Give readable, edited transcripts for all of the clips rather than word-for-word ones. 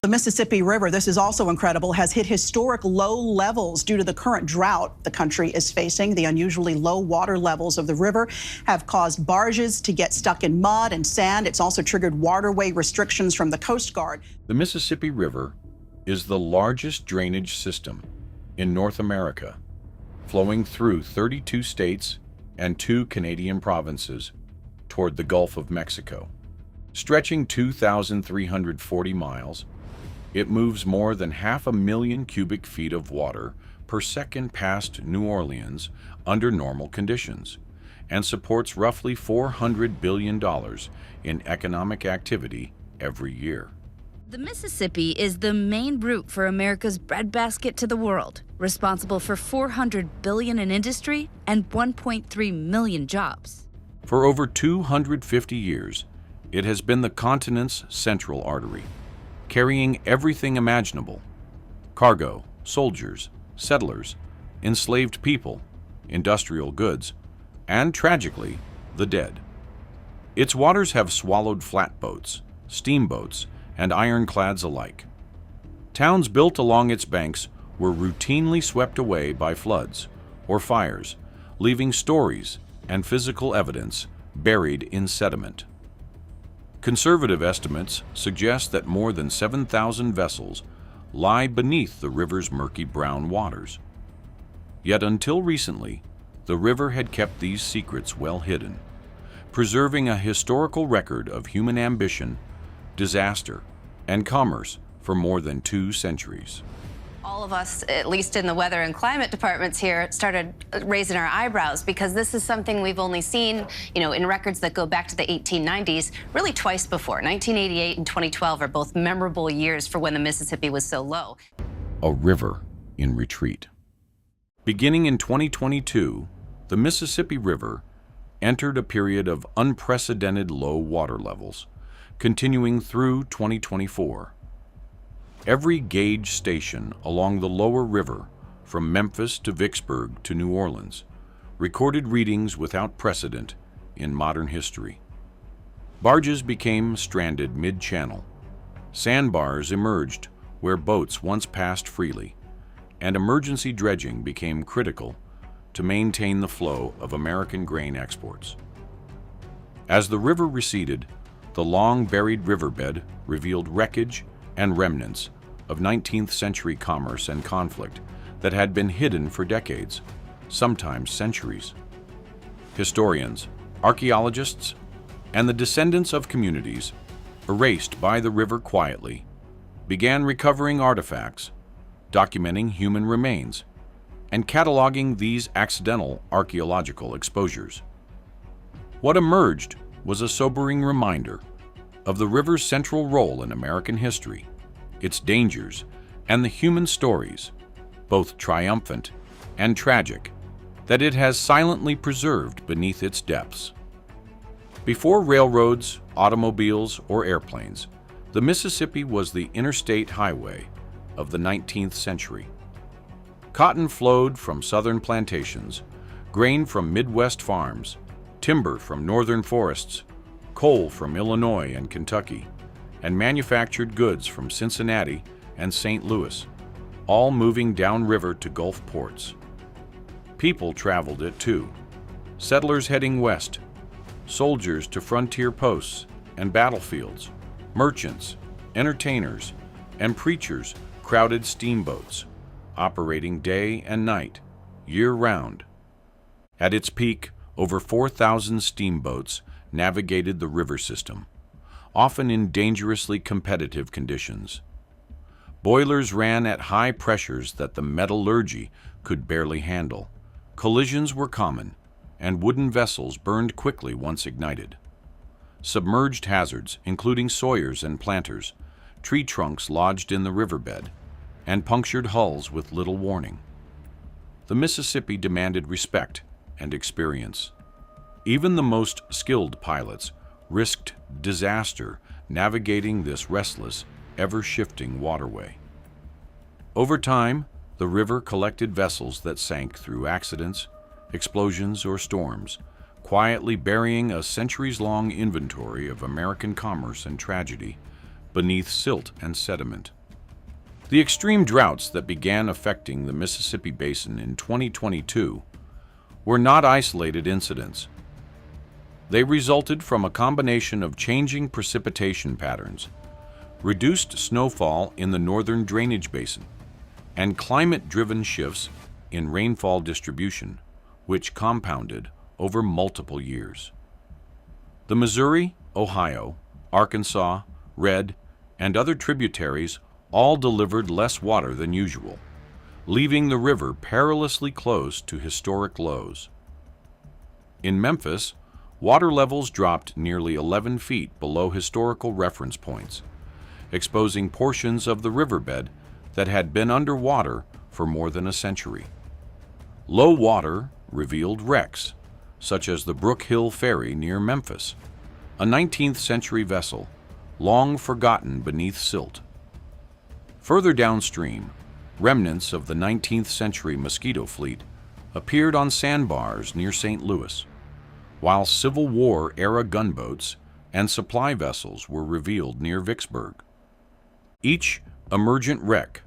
The Mississippi River, this is also incredible, has hit historic low levels due to the current drought the country is facing. The unusually low water levels of the river have caused barges to get stuck in mud and sand. It's also triggered waterway restrictions from the Coast Guard. The Mississippi River is the largest drainage system in North America, flowing through 32 states and 2 Canadian provinces toward the Gulf of Mexico. Stretching 2,340 miles, it moves more than 500,000 cubic feet of water per second past New Orleans under normal conditions and supports roughly $400 billion in economic activity every year. The Mississippi is the main route for America's breadbasket to the world, responsible for $400 billion in industry and 1.3 million jobs. For over 250 years, it has been the continent's central artery, carrying everything imaginable: cargo, soldiers, settlers, enslaved people, industrial goods, and tragically, the dead. Its waters have swallowed flatboats, steamboats, and ironclads alike. Towns built along its banks were routinely swept away by floods or fires, leaving stories and physical evidence buried in sediment. Conservative estimates suggest that more than 7,000 vessels lie beneath the river's murky brown waters. Yet until recently, the river had kept these secrets well hidden, preserving a historical record of human ambition, disaster, and commerce for more than 2 centuries. All of us, at least in the weather and climate departments here, started raising our eyebrows because this is something we've only seen, in records that go back to the 1890s, really twice before. 1988 and 2012 are both memorable years for when the Mississippi was so low. A river in retreat. Beginning in 2022, the Mississippi River entered a period of unprecedented low water levels, continuing through 2024. Every gauge station along the lower river, from Memphis to Vicksburg to New Orleans, recorded readings without precedent in modern history. Barges became stranded mid-channel. Sandbars emerged where boats once passed freely, and emergency dredging became critical to maintain the flow of American grain exports. As the river receded, the long buried riverbed revealed wreckage and remnants of 19th century commerce and conflict that had been hidden for decades, sometimes centuries. Historians, archaeologists, and the descendants of communities erased by the river quietly began recovering artifacts, documenting human remains, and cataloging these accidental archaeological exposures. What emerged was a sobering reminder of the river's central role in American history, its dangers, and the human stories, both triumphant and tragic, that it has silently preserved beneath its depths. Before railroads, automobiles, or airplanes, the Mississippi was the interstate highway of the 19th century. Cotton flowed from southern plantations, grain from Midwest farms, timber from northern forests, coal from Illinois and Kentucky, and manufactured goods from Cincinnati and St. Louis, all moving downriver to Gulf ports. People traveled it too, settlers heading west, soldiers to frontier posts and battlefields, merchants, entertainers, and preachers crowded steamboats, operating day and night, year-round. At its peak, over 4,000 steamboats navigated the river system, often in dangerously competitive conditions. Boilers ran at high pressures that the metallurgy could barely handle. Collisions were common, and wooden vessels burned quickly once ignited. Submerged hazards, including sawyers and planters, tree trunks lodged in the riverbed, and punctured hulls with little warning. The Mississippi demanded respect and experience. Even the most skilled pilots risked disaster navigating this restless, ever-shifting waterway. Over time, the river collected vessels that sank through accidents, explosions, or storms, quietly burying a centuries-long inventory of American commerce and tragedy beneath silt and sediment. The extreme droughts that began affecting the Mississippi Basin in 2022 were not isolated incidents. They resulted from a combination of changing precipitation patterns, reduced snowfall in the northern drainage basin, and climate-driven shifts in rainfall distribution, which compounded over multiple years. The Missouri, Ohio, Arkansas, Red, and other tributaries all delivered less water than usual, leaving the river perilously close to historic lows. In Memphis, water levels dropped nearly 11 feet below historical reference points, exposing portions of the riverbed that had been underwater for more than a century. Low water revealed wrecks, such as the Brook Hill Ferry near Memphis, a 19th century vessel long forgotten beneath silt. Further downstream, remnants of the 19th century mosquito fleet appeared on sandbars near St. Louis, while Civil War-era gunboats and supply vessels were revealed near Vicksburg. Each emergent wreck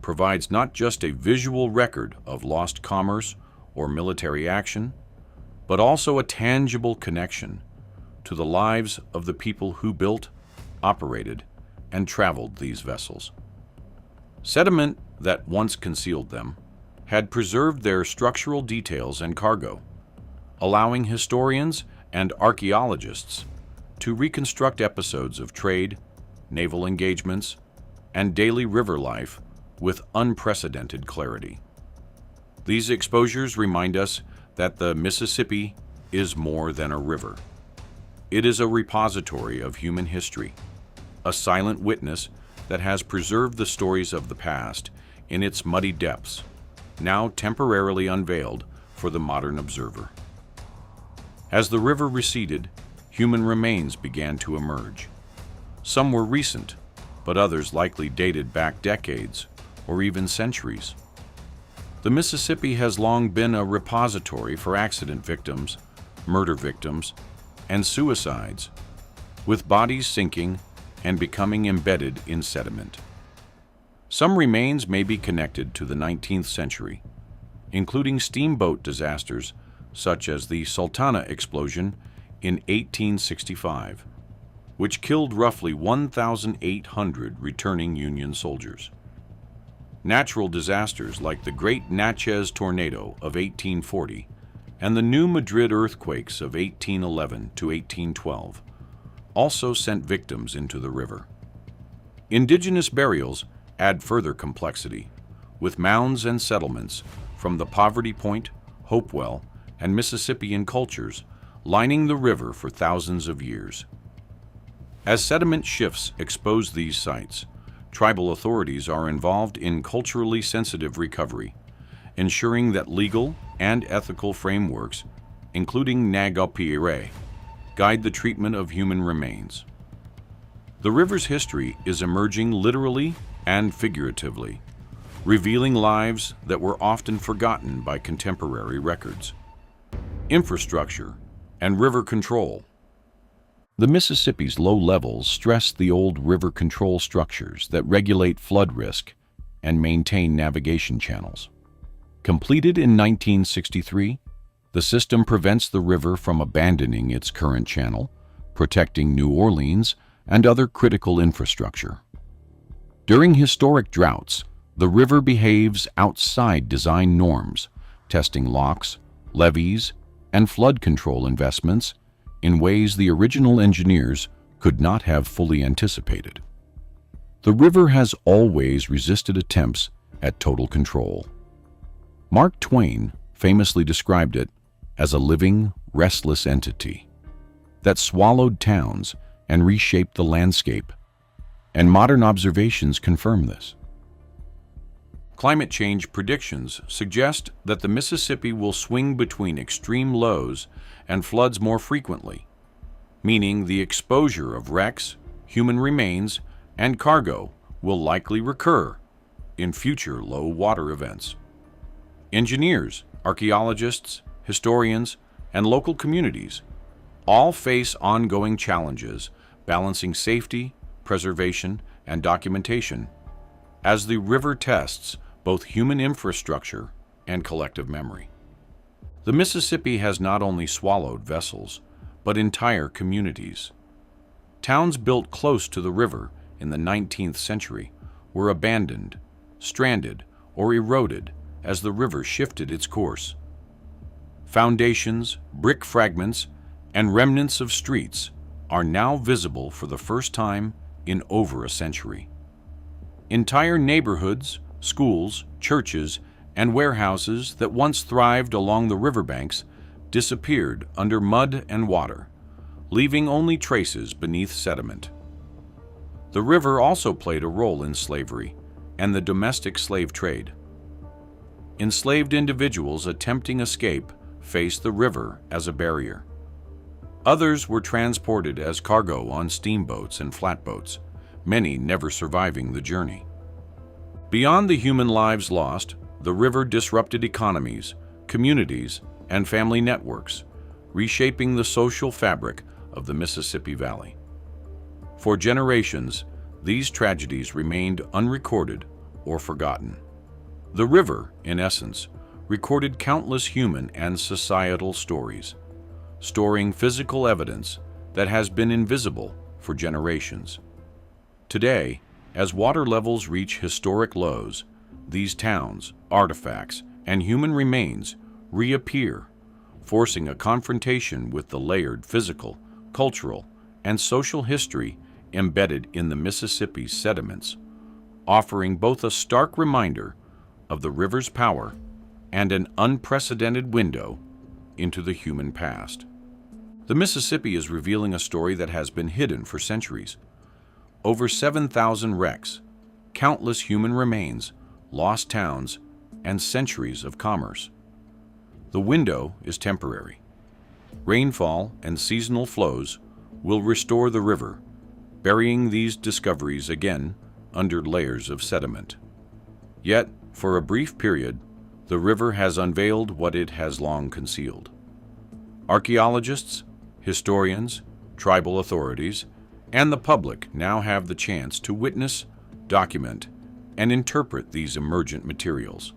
provides not just a visual record of lost commerce or military action, but also a tangible connection to the lives of the people who built, operated, and traveled these vessels. Sediment that once concealed them had preserved their structural details and cargo, allowing historians and archaeologists to reconstruct episodes of trade, naval engagements, and daily river life with unprecedented clarity. These exposures remind us that the Mississippi is more than a river. It is a repository of human history, a silent witness that has preserved the stories of the past in its muddy depths, now temporarily unveiled for the modern observer. As the river receded, human remains began to emerge. Some were recent, but others likely dated back decades or even centuries. The Mississippi has long been a repository for accident victims, murder victims, and suicides, with bodies sinking and becoming embedded in sediment. Some remains may be connected to the 19th century, including steamboat disasters such as the Sultana explosion in 1865, which killed roughly 1,800 returning Union soldiers. Natural disasters like the Great Natchez Tornado of 1840 and the New Madrid earthquakes of 1811 to 1812 also sent victims into the river. Indigenous burials add further complexity, with mounds and settlements from the Poverty Point, Hopewell, and Mississippian cultures lining the river for thousands of years. As sediment shifts expose these sites, tribal authorities are involved in culturally sensitive recovery, ensuring that legal and ethical frameworks, including Nagapire, guide the treatment of human remains. The river's history is emerging literally and figuratively, revealing lives that were often forgotten by contemporary records. Infrastructure and river control. The Mississippi's low levels stress the old river control structures that regulate flood risk and maintain navigation channels. Completed in 1963, the system prevents the river from abandoning its current channel, protecting New Orleans and other critical infrastructure. During historic droughts, the river behaves outside design norms, testing locks, levees, and flood control investments in ways the original engineers could not have fully anticipated. The river has always resisted attempts at total control. Mark Twain famously described it as a living, restless entity that swallowed towns and reshaped the landscape, and modern observations confirm this. Climate change predictions suggest that the Mississippi will swing between extreme lows and floods more frequently, meaning the exposure of wrecks, human remains, and cargo will likely recur in future low water events. Engineers, archaeologists, historians, and local communities all face ongoing challenges balancing safety, preservation, and documentation, as the river tests both human infrastructure and collective memory. The Mississippi has not only swallowed vessels, but entire communities. Towns built close to the river in the 19th century were abandoned, stranded, or eroded as the river shifted its course. Foundations, brick fragments, and remnants of streets are now visible for the first time in over a century. Entire neighborhoods, schools, churches, and warehouses that once thrived along the riverbanks disappeared under mud and water, leaving only traces beneath sediment. The river also played a role in slavery and the domestic slave trade. Enslaved individuals attempting escape faced the river as a barrier. Others were transported as cargo on steamboats and flatboats, many never surviving the journey. Beyond the human lives lost, the river disrupted economies, communities, and family networks, reshaping the social fabric of the Mississippi Valley. For generations, these tragedies remained unrecorded or forgotten. The river, in essence, recorded countless human and societal stories, storing physical evidence that has been invisible for generations. Today, as water levels reach historic lows, these towns, artifacts, and human remains reappear, forcing a confrontation with the layered physical, cultural, and social history embedded in the Mississippi's sediments, offering both a stark reminder of the river's power and an unprecedented window into the human past. The Mississippi is revealing a story that has been hidden for centuries. Over 7,000 wrecks, countless human remains, lost towns, and centuries of commerce. The window is temporary. Rainfall and seasonal flows will restore the river, burying these discoveries again under layers of sediment. Yet, for a brief period, the river has unveiled what it has long concealed. Archaeologists, historians, tribal authorities, and the public now have the chance to witness, document, and interpret these emergent materials,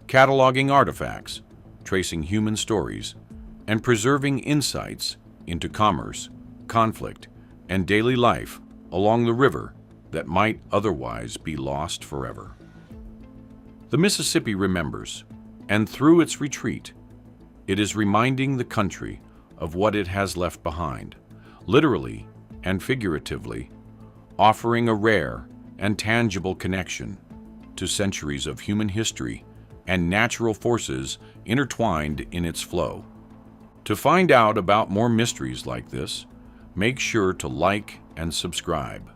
cataloging artifacts, tracing human stories, and preserving insights into commerce, conflict, and daily life along the river that might otherwise be lost forever. The Mississippi remembers, and through its retreat, it is reminding the country of what it has left behind, literally and figuratively, offering a rare and tangible connection to centuries of human history and natural forces intertwined in its flow. To find out about more mysteries like this, make sure to like and subscribe.